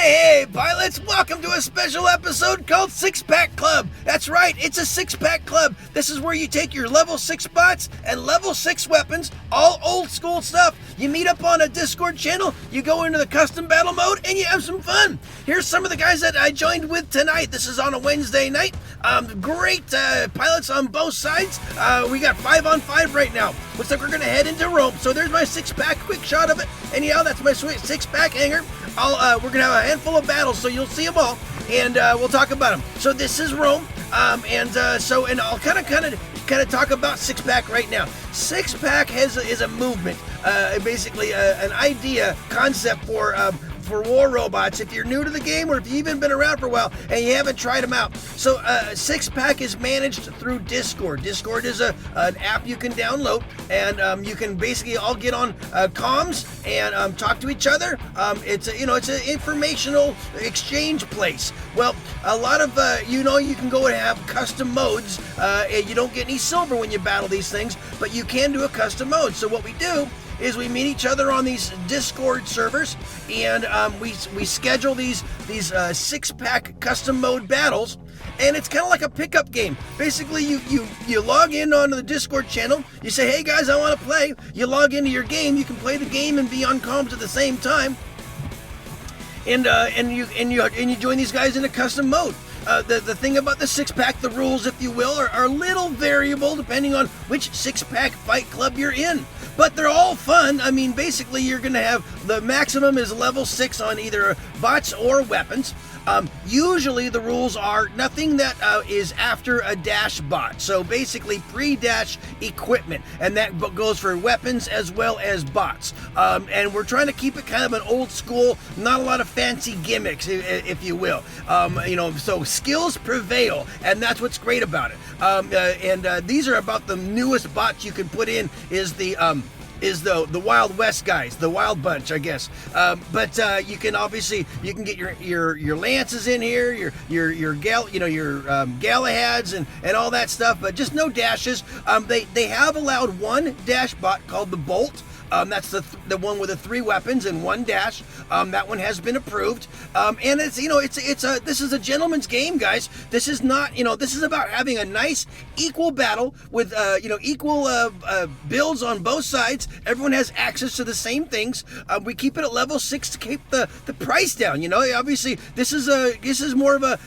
Hey, pilots, welcome to a special episode called Six Pack Club. That's right, it's a Six Pack Club. This is where you take your level 6 bots and level 6 weapons, all old school stuff. You meet up on a Discord channel, you go into the custom battle mode, and you have some fun. Here's some of the guys that I joined with tonight. This is on a Wednesday night. Great pilots on both sides. We got 5-on-5 right now. Looks like we're going to head into Rome. So there's my 6-pack, quick shot of it. And yeah, that's my sweet 6-pack hanger. We're going to have a handful of battles, so you'll see them all, and we'll talk about them. So this is Rome, and I'll kind of talk about 6-pack right now. 6-pack is a movement, basically an idea, concept for war robots. If you're new to the game, or if you've even been around for a while and you haven't tried them out. So 6-pack is managed through Discord. Discord is an app you can download, and you can basically all get on comms and talk to each other. It's an informational exchange place. Well, a lot of you can go and have custom modes. You don't get any silver when you battle these things, but you can do a custom mode. So what we do is we meet each other on these Discord servers, and we schedule these 6-pack custom mode battles, and it's kind of like a pickup game. Basically, you log in onto the Discord channel, you say, hey guys, I want to play. You log into your game, you can play the game and be on comms at the same time, and you join these guys in a custom mode. The thing about the 6-pack, the rules, if you will, are a little variable depending on which 6-pack fight club you're in. But they're all fun. I mean, basically, you're going to have the maximum is level 6 on either bots or weapons. Usually the rules are nothing that is after a dash bot. So basically pre-dash equipment, and that goes for weapons as well as bots. And we're trying to keep it kind of an old school, not a lot of fancy gimmicks, if you will. So skills prevail, and that's what's great about it. These are about the newest bots you can put in is the Wild West guys, the Wild Bunch, I guess. But you can get your lances in here, your Galahads and all that stuff, but just no dashes. They have allowed one dash bot called the Bolt. That's the one with the 3 weapons and 1 dash. That one has been approved. And this is a gentleman's game, guys. This is not, this is about having a nice equal battle with, equal builds on both sides. Everyone has access to the same things. We keep it at level 6 to keep the price down. Obviously this is more of a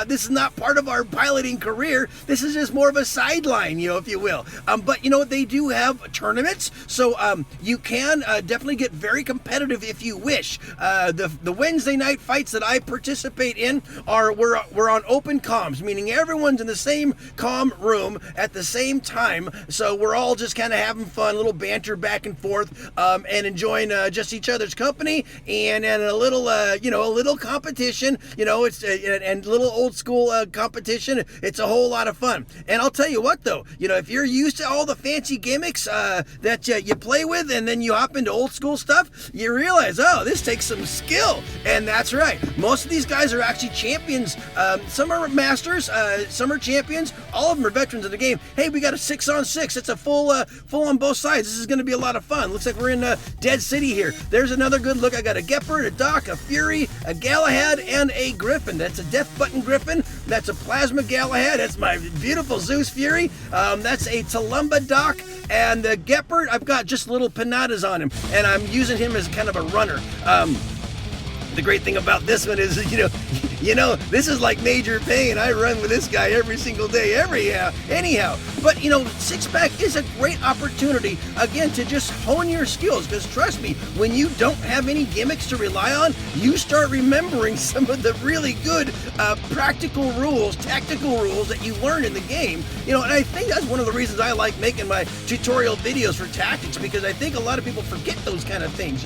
this is not part of our piloting career. This is just more of a sideline, if you will. But they do have tournaments, so you can definitely get very competitive if you wish. The Wednesday night fights that I participate in we're on open comms, meaning everyone's in the same comm room at the same time. So we're all just kind of having fun, a little banter back and forth, and enjoying just each other's company and a little competition. It's and little old school competition. It's a whole lot of fun. And I'll tell you what, though, if you're used to all the fancy gimmicks that you play with, and then you hop into old school stuff, you realize, this takes some skill. And that's right, most of these guys are actually champions. Some are masters, some are champions. All of them are veterans of the game. Hey, we got a 6-on-6. It's a full on both sides. This is going to be a lot of fun. Looks like we're in Dead City here. There's another good look. I got a Gepard, a Doc, a Fury, a Galahad, and a Griffin. That's a Death Button Griffin. That's a Plasma Galahad. That's my beautiful Zeus Fury. That's a Talumba Doc. And the Gepard, I've got just little pinatas on him, and I'm using him as kind of a runner. The great thing about this one is, this is like major pain. I run with this guy every single day, anyhow. But, 6-pack is a great opportunity, again, to just hone your skills. Because trust me, when you don't have any gimmicks to rely on, you start remembering some of the really good practical rules, tactical rules that you learn in the game. And I think that's one of the reasons I like making my tutorial videos for tactics, because I think a lot of people forget those kind of things,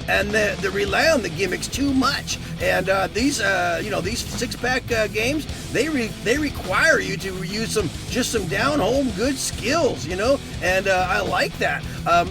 and they rely on the gimmicks too much. And these 6-pack games, they require you to use some down-home good skills, and I like that.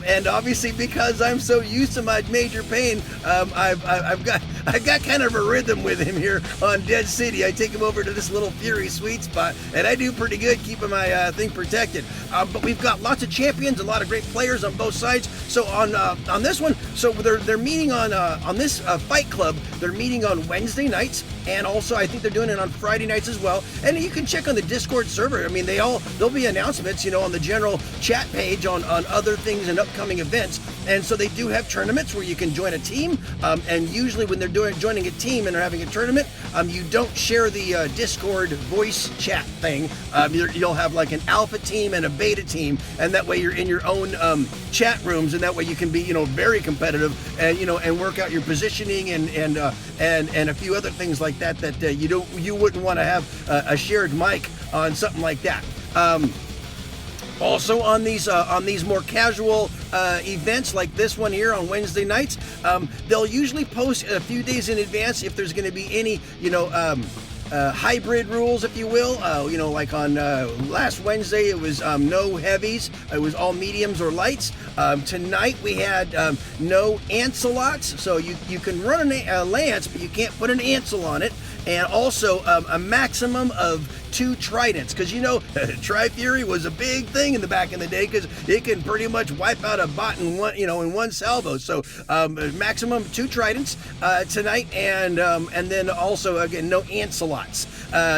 And obviously, because I'm so used to my major pain, I've I've got kind of a rhythm with him here on Dead City. I take him over to this little Fury sweet spot, and I do pretty good keeping my thing protected. But we've got lots of champions, a lot of great players on both sides. So on this one, so they're meeting on this Fight Club. They're meeting on Wednesday nights, and also I think they're doing it on Friday nights as well. And you can check on the Discord server. I mean, there'll be announcements, on the general chat page on other things and upcoming events. And so they do have tournaments where you can join a team. And usually when they're joining a team and they're having a tournament, you don't share the Discord voice chat thing. You'll have like an alpha team and a beta team, and that way you're in your own chat rooms, and that way you can be very competitive and and work out your positioning and a few other things like that you wouldn't want to have a shared mic on something like that. Also on these more casual events like this one here on Wednesday nights, they'll usually post a few days in advance if there's going to be any hybrid rules, if you will. Like on last Wednesday, it was no heavies. It was all mediums or lights. Tonight we had no Ancelots, so you can run a lance, but you can't put an Ancel on it. And also a maximum of 2 Tridents, because Tri-Fury was a big thing in the back in the day, because it can pretty much wipe out a bot in one salvo. So maximum 2 Tridents tonight, and then also again no Ancelots.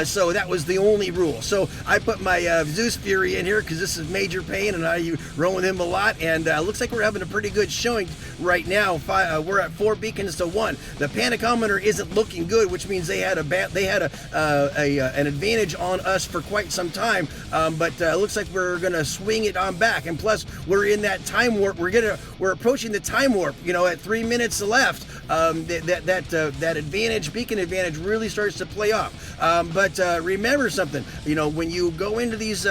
So that was the only rule. So I put my Zeus Fury in here because this is major pain, and I roll with him a lot. And looks like we're having a pretty good showing right now. We're at 4 beacons to 1. The panicometer isn't looking good, which means they had an advantage on us for quite some time, but looks like we're gonna swing it on back. And plus, we're in that time warp. We're approaching the time warp. At 3 minutes left, that advantage, beacon advantage, really starts to play off. But remember something. When you go into these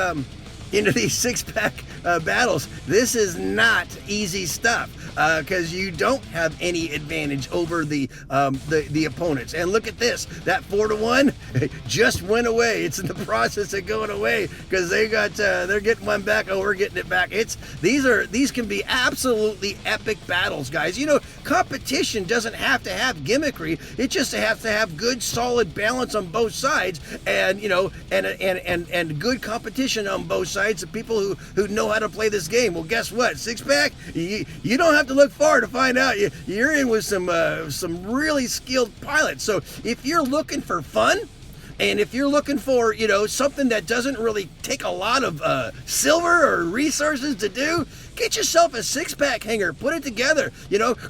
6-pack battles, this is not easy stuff, because you don't have any advantage over the opponents. And look at this, that 4-1 just went away. It's in the process of going away because they're getting one back. Oh, we're getting it back. These can be absolutely epic battles, guys. Competition doesn't have to have gimmickry. It just has to have good, solid balance on both sides, and and good competition on both sides of people who know how to play this game. Well, guess what? 6-pack, you don't have to look far to find out. You're in with some really skilled pilots. So if you're looking for fun, and if you're looking for, something that doesn't really take a lot of silver or resources to do, get yourself a 6-pack hanger, put it together,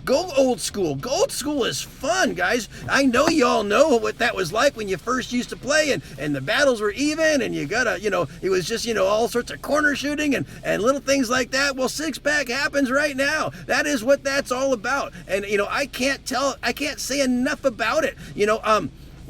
go old school. Go old school is fun, guys. I know you all know what that was like when you first used to play, and the battles were even, and you gotta, it was just, all sorts of corner shooting and little things like that. Well, 6-pack happens right now. That is what that's all about. And, I can't say enough about it.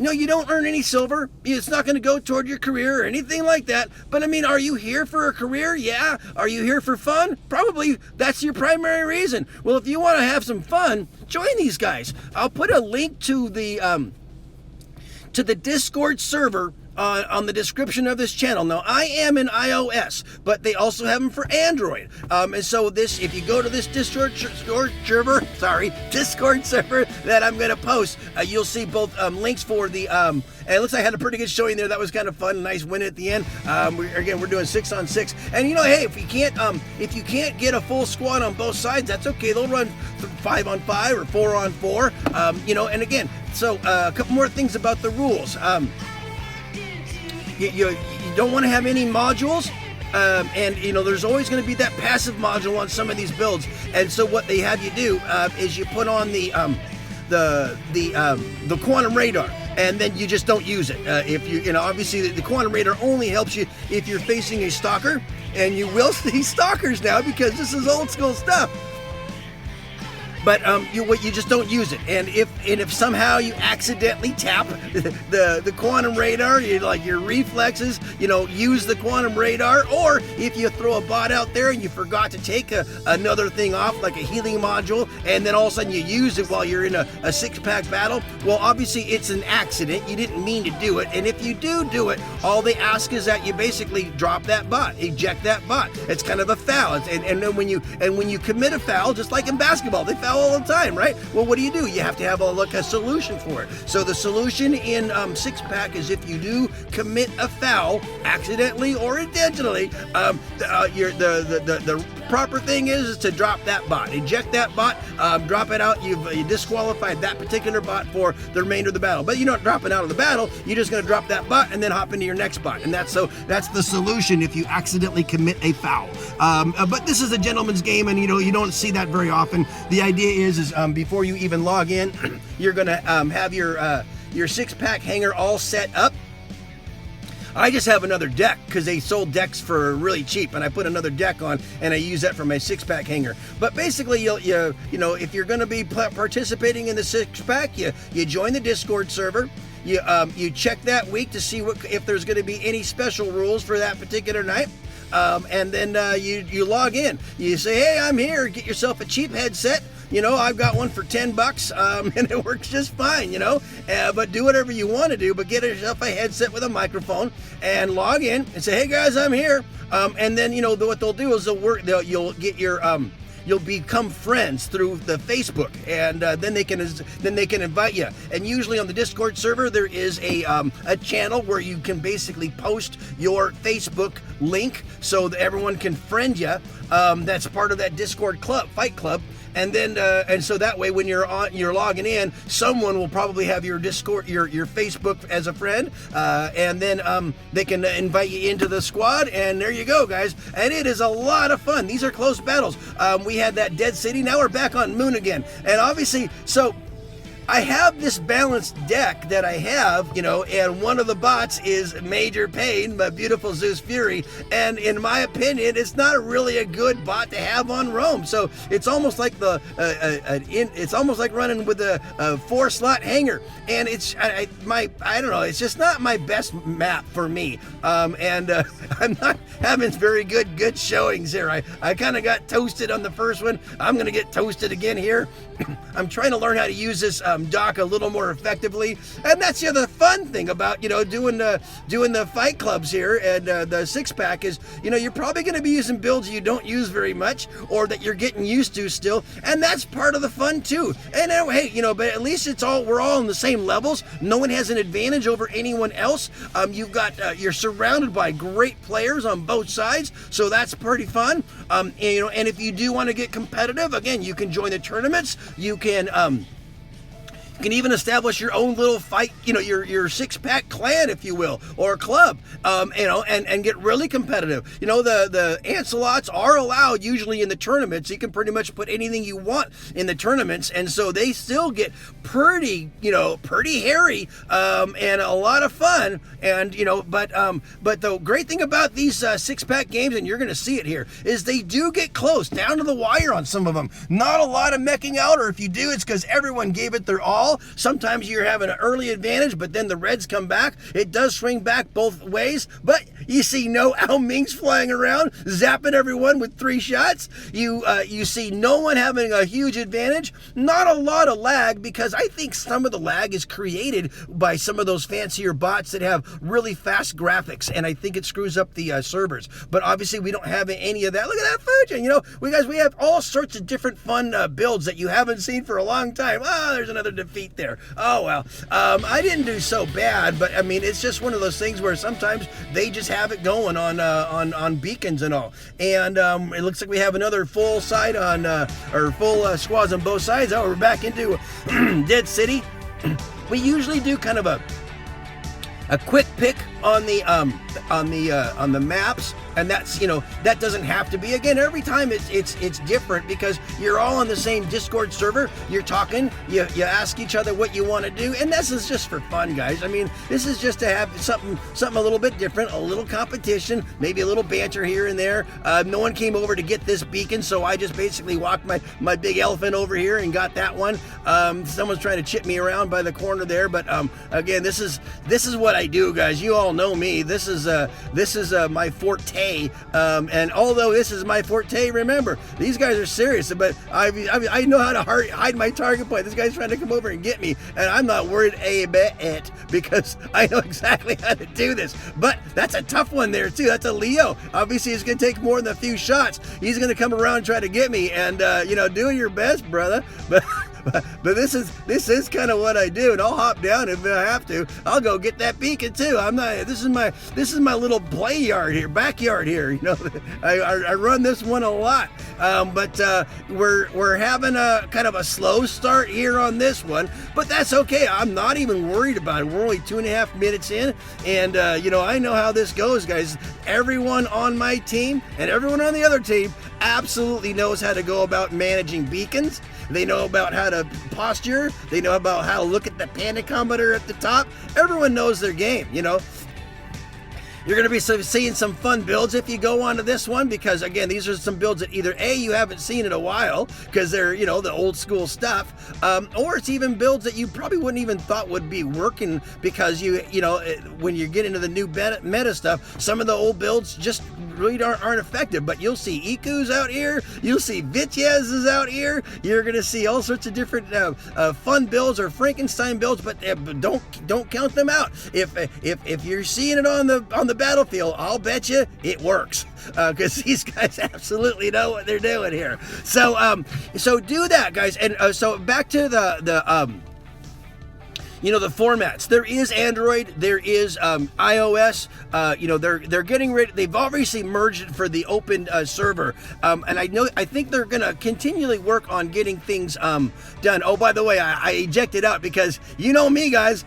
No, you don't earn any silver. It's not going to go toward your career or anything like that. But are you here for a career? Yeah. Are you here for fun? Probably that's your primary reason. Well, if you want to have some fun, join these guys. I'll put a link to the Discord server on the description of this channel. Now, I am in iOS, but they also have them for Android. And so if you go to this Discord server that I'm going to post, you'll see both links for the, and it looks like I had a pretty good showing there. That was kind of fun. Nice win at the end. We're doing 6-on-6. And hey, if you can't get a full squad on both sides, that's okay. They'll run 5-on-5 or 4-on-4. And again, so a couple more things about the rules. You don't want to have any modules, and there's always going to be that passive module on some of these builds. And so what they have you do is you put on the quantum radar, and then you just don't use it. If obviously the quantum radar only helps you if you're facing a stalker, and you will see stalkers now because this is old school stuff. But you just don't use it, and if somehow you accidentally tap the quantum radar, your reflexes, use the quantum radar, or if you throw a bot out there and you forgot to take another thing off, like a healing module, and then all of a sudden you use it while you're in a 6-pack battle, well, obviously it's an accident. You didn't mean to do it, and if you do it, all they ask is that you basically drop that bot, eject that bot. It's kind of a foul, and then when you commit a foul, just like in basketball, they foul foul all the time, right? Well, what do? You have to have a solution for it. So the solution in six-pack is if you do commit a foul, accidentally or intentionally, the proper thing is to drop that bot, eject that bot, drop it out. You disqualified that particular bot for the remainder of the battle. But you're not dropping out of the battle. You're just going to drop that bot and then hop into your next bot. And that's the solution if you accidentally commit a foul. But this is a gentleman's game, and you don't see that very often. The idea is before you even log in, you're going to have your six-pack hanger all set up. I just have another deck because they sold decks for really cheap, and I put another deck on and I use that for my six-pack hanger. But basically, if you're going to be participating in the six-pack, you join the Discord server. You check that week to see if there's going to be any special rules for that particular night. And then you log in. You say, hey, I'm here. Get yourself a cheap headset. I've got one for $10, and it works just fine, but do whatever you want to do, but get yourself a headset with a microphone and log in and say, hey guys, I'm here. And then, what they'll do is you'll get your, you'll become friends through the Facebook, and then they can invite you. And usually on the Discord server, there is a channel where you can basically post your Facebook link so that everyone can friend you. That's part of that Discord fight club. And then, and so that way, when you're logging in, someone will probably have your Discord, your Facebook as a friend, and then they can invite you into the squad. And there you go, guys. And it is a lot of fun. These are close battles. We had that Dead City. Now we're back on Moon again. And obviously, so I have this balanced deck that I have, and one of the bots is Major Pain, my beautiful Zeus Fury, and in my opinion, it's not really a good bot to have on Roam. So it's almost like it's almost like running with a 4-slot hanger, and I don't know, it's just not my best map for me, and I'm not having very good showings here. I kind of got toasted on the first one. I'm gonna get toasted again here. I'm trying to learn how to use this dock a little more effectively, and that's the fun thing about doing the fight clubs here and the six-pack is you're probably going to be using builds you don't use very much or that you're getting used to still, and that's part of the fun too. And hey, but at least we're all on the same levels. No one has an advantage over anyone else. You're surrounded by great players on both sides, so that's pretty fun. And if you do want to get competitive, again, you can join the tournaments. You can even establish your own little fight, your six-pack clan, if you will, or club, and get really competitive. The Ancelots are allowed usually in the tournaments. You can pretty much put anything you want in the tournaments, and so they still get pretty hairy, and a lot of fun. And but the great thing about these six-pack games, and you're going to see it here, is they do get close, down to the wire on some of them. Not a lot of mecking out, or if you do, it's because everyone gave it their all. Sometimes you're having an early advantage, but then the Reds come back. It does swing back both ways, but you see no Ao Mings flying around, zapping everyone with 3 shots. You see no one having a huge advantage. Not a lot of lag, because I think some of the lag is created by some of those fancier bots that have really fast graphics, and I think it screws up the servers. But obviously, we don't have any of that. Look at that Fujin. We have all sorts of different fun builds that you haven't seen for a long time. There's another defeat there. Oh well, I didn't do so bad, but I mean, it's just one of those things where sometimes they just have it going on beacons and all. And it looks like we have another full side or full squads on both sides. Oh, we're back into Dead City. We usually do kind of a quick pick on the maps, and that's that doesn't have to be. Again, every time it's different because you're all on the same Discord server. You're talking, you ask each other what you want to do, and this is just for fun, guys. I mean, this is just to have something a little bit different, a little competition, maybe a little banter here and there. No one came over to get this beacon, so I just basically walked my big elephant over here and got that one. Someone's trying to chip me around by the corner there, but again, this is what I do, guys. You all know me. This is my forte, and although this is my forte, remember, these guys are serious, but I know how to hide my target point. This guy's trying to come over and get me, and I'm not worried a bit. because I know exactly how to do this. But that's a tough one there too. That's a Leo. Obviously, it's going to take more than a few shots. He's going to come around and try to get me, and do your best, brother. But this is kind of what I do, and I'll hop down if I have to. I'll go get that beacon too. I'm not. This is my little play yard here, backyard here. I run this one a lot. But we're having a kind of a slow start here on this one, but that's okay. I'm not even worried about it. We're only 2.5 minutes in, and I know how this goes, guys. Everyone on my team and everyone on the other team absolutely knows how to go about managing beacons. They know about how to posture. They know about how to look at the panicometer at the top. Everyone knows their game, You're going to be seeing some fun builds if you go onto this one, because again, these are some builds that either A, you haven't seen in a while because they're, the old school stuff, or it's even builds that you probably wouldn't even thought would be working because when you get into the new meta stuff, some of the old builds just really aren't effective. But you'll see Ikus out here, you'll see Vityazes out here, you're going to see all sorts of different fun builds or Frankenstein builds, but don't count them out. If you're seeing it on the battlefield, I'll bet you it works, because these guys absolutely know what they're doing here. So do that, guys. And so back to the formats. There is Android, there is iOS. They're getting ready. They've obviously merged it for the open server, and I think they're gonna continually work on getting things done. Oh, by the way, I ejected out because you know me, guys.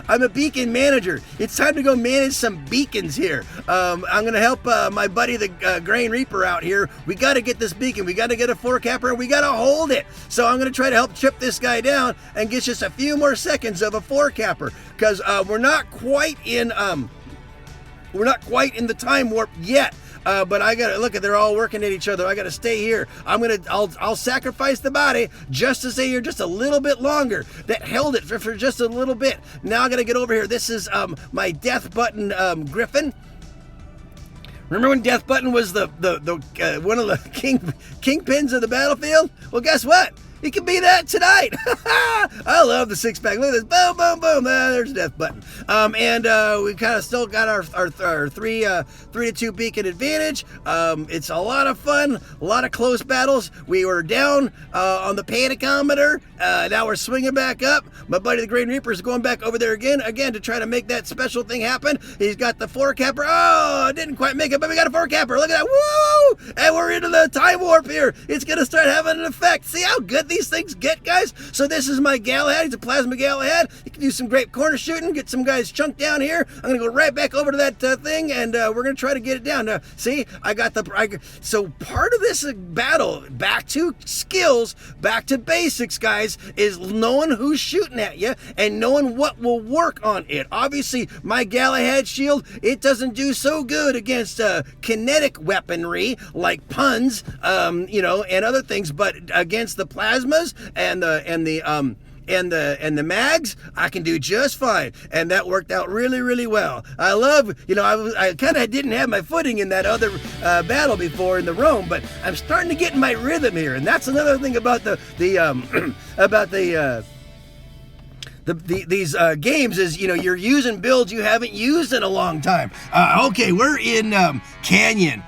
I'm a beacon manager. It's time to go manage some beacons here. I'm gonna help my buddy the Grain Reaper out here. We got to get this beacon. We got to get a 4-capper, and we got to hold it. So I'm gonna try to help chip this guy down and get just a few more seconds of a 4-capper, because we're not quite in the time warp yet. But I gotta look at, they're all working at each other. I gotta stay here. I'll sacrifice the body just to stay here just a little bit longer. That held it for just a little bit. Now I gotta get over here. This is my death button Griffin. Remember when Death Button was the one of the kingpins of the battlefield? Well, guess what? It can be that tonight. I love the 6-pack. Look at this. Boom, boom, boom. There's Death Button. And we kind of still got our 3-2 beacon advantage. It's a lot of fun. A lot of close battles. We were down on the panicometer. Now we're swinging back up. My buddy the Grain Reaper is going back over there again to try to make that special thing happen. He's got the 4-capper. Oh, I didn't quite make it, but we got a 4-capper. Look at that. Woo! And we're into the time warp here. It's going to start having an effect. See how good these things get, guys? So this is my Galahad. He's a plasma Galahad. You can do some great corner shooting, get some guys chunked down here. I'm going to go right back over to that thing, and we're going to try to get it down. See, I got so part of this battle, back to skills, back to basics, guys, is knowing who's shooting at you and knowing what will work on it. Obviously, my Galahad shield, it doesn't do so good against kinetic weaponry like puns, and other things, but against the plasmas and the mags, I can do just fine, and that worked out really, really well. I love, I kind of didn't have my footing in that other battle before in the Rome, but I'm starting to get in my rhythm here, and that's another thing about these games is, you're using builds you haven't used in a long time. Okay, we're in Canyon.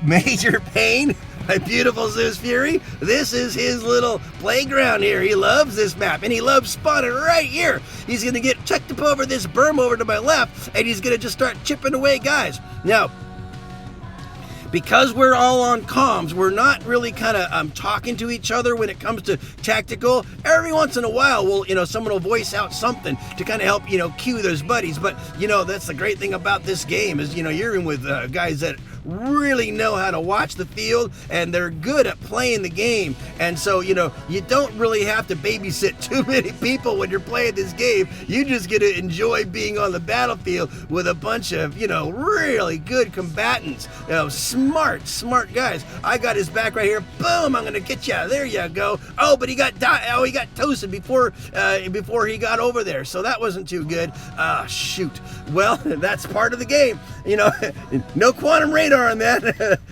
Major Pain, my beautiful Zeus Fury. This is his little playground here. He loves this map, and he loves spawning right here. He's going to get checked up over this berm over to my left, and he's going to just start chipping away guys. Now, because we're all on comms, we're not really kind of talking to each other when it comes to tactical. Every once in a while, someone will voice out something to kind of help, cue those buddies. But, that's the great thing about this game is, you're in with guys that really know how to watch the field, and they're good at playing the game. And so, you don't really have to babysit too many people when you're playing this game. You just get to enjoy being on the battlefield with a bunch of, really good combatants. Smart guys. I got his back right here. Boom, I'm gonna get you. There you go. Oh, but he got toasted before he got over there. So that wasn't too good. Shoot. Well, that's part of the game. No quantum rain radar on that.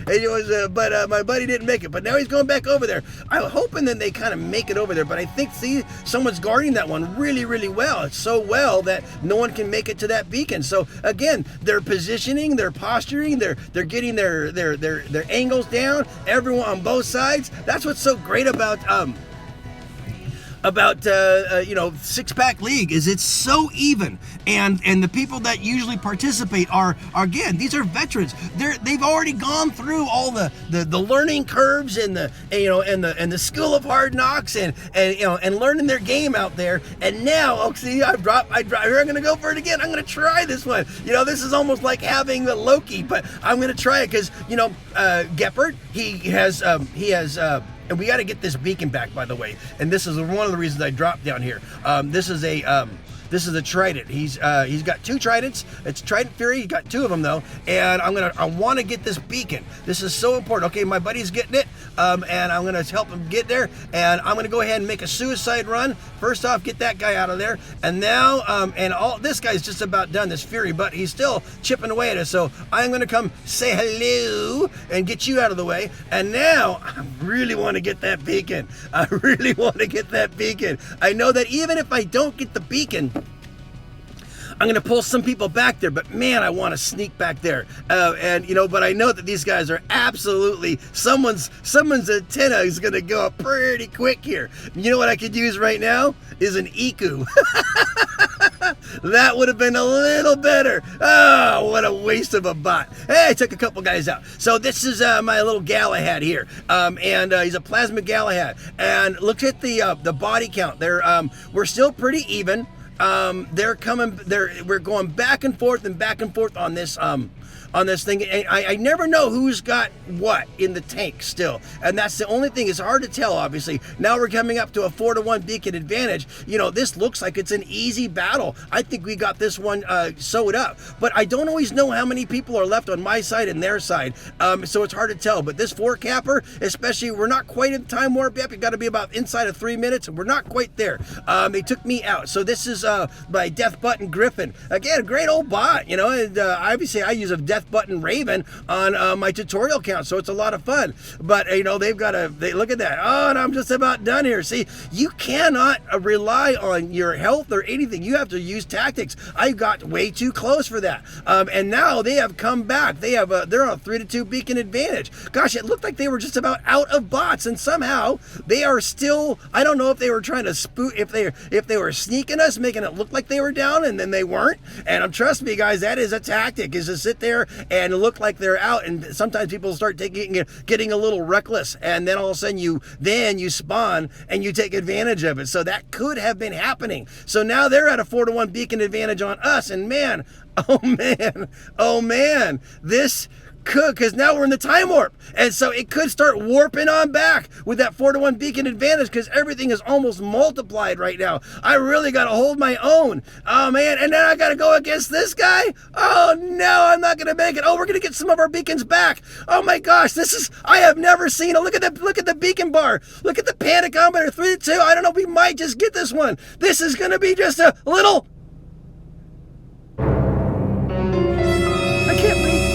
It was, but my buddy didn't make it. But now he's going back over there. I'm hoping that they kind of make it over there. But I think, see, someone's guarding that one really, really well. It's so well that no one can make it to that beacon. So again, they're positioning, they're posturing, they're getting their angles down. Everyone on both sides. That's what's so great about six-pack league is it's so even, and the people that usually participate are again, these are veterans. They've already gone through all the learning curves and the school of hard knocks and learning their game out there. And now, oh, see, I'm gonna go for it again. I'm gonna try this one. This is almost like having the Loki, but I'm gonna try it because Geppert, he has and we got to get this beacon back, by the way. And this is one of the reasons I dropped down here. This is a Trident. He's got 2 Tridents. It's Trident Fury. He's got 2 of them though. And I want to get this beacon. This is so important. Okay, my buddy's getting it, and I'm gonna help him get there. And I'm gonna go ahead and make a suicide run. First off, get that guy out of there. And now, this guy's just about done. This Fury, but he's still chipping away at us. So I'm gonna come say hello and get you out of the way. And now I really want to get that beacon. I really want to get that beacon. I know that even if I don't get the beacon, I'm going to pull some people back there, but man, I want to sneak back there. But I know that these guys are absolutely, someone's antenna is going to go up pretty quick here. You know what I could use right now is an Iku. That would have been a little better. Oh, what a waste of a bot. Hey, I took a couple guys out. So this is my little Galahad here. He's a plasma Galahad. And look at the body count. We're still pretty even. We're going back and forth on this thing. I never know who's got what in the tank still, and that's the only thing. It's hard to tell, obviously. Now we're coming up to a 4-to-1 beacon advantage. This looks like it's an easy battle. I think we got this one sewed up, but I don't always know how many people are left on my side and their side, so it's hard to tell. But this 4-capper, especially, we're not quite in time warp yet. We got to be about inside of 3 minutes, and we're not quite there. They took me out, so this is my Death Button Griffin. Again, a great old bot, and obviously I use a Death Button Raven on my tutorial count, so it's a lot of fun. But they've got look at that. Oh, and I'm just about done here. See, you cannot rely on your health or anything. You have to use tactics. I got way too close for that, and now they have come back. They're on a 3-to-2 beacon advantage. Gosh, it looked like they were just about out of bots, and somehow they are still. I don't know if they were trying to spook, if they were sneaking us, making it look like they were down, and then they weren't. And trust me, guys, that is a tactic, is to sit there and look like they're out. And sometimes people start getting a little reckless, and then all of a sudden you spawn and you take advantage of it. So that could have been happening. So now they're at a 4-to-1 beacon advantage on us, and man, oh man, this could, because now we're in the time warp, and so it could start warping on back with that 4-to-1 beacon advantage, because everything is almost multiplied right now. I really got to hold my own. Oh man, and then I got to go against this guy. Oh no, I'm not gonna make it. Oh, we're gonna get some of our beacons back. Oh my gosh, I have never seen. Look at the beacon bar. Look at the panicometer. 3-2. I don't know. We might just get this one. This is gonna be just a little. I can't wait.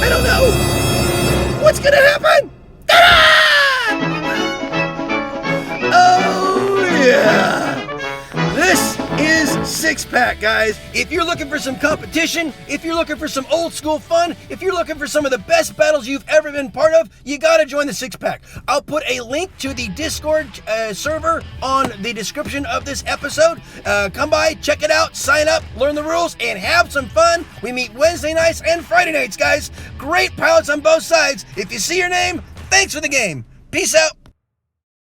I don't know what's gonna happen. Oh yeah, this is Six-Pack, guys. If you're looking for some competition, if you're looking for some old school fun, if you're looking for some of the best battles you've ever been part of, you gotta join the Six-Pack. I'll put a link to the Discord server on the description of this episode. Come by, check it out, sign up, learn the rules, and have some fun. We meet Wednesday nights and Friday nights, guys. Great pilots on both sides. If you see your name, thanks for the game. Peace out.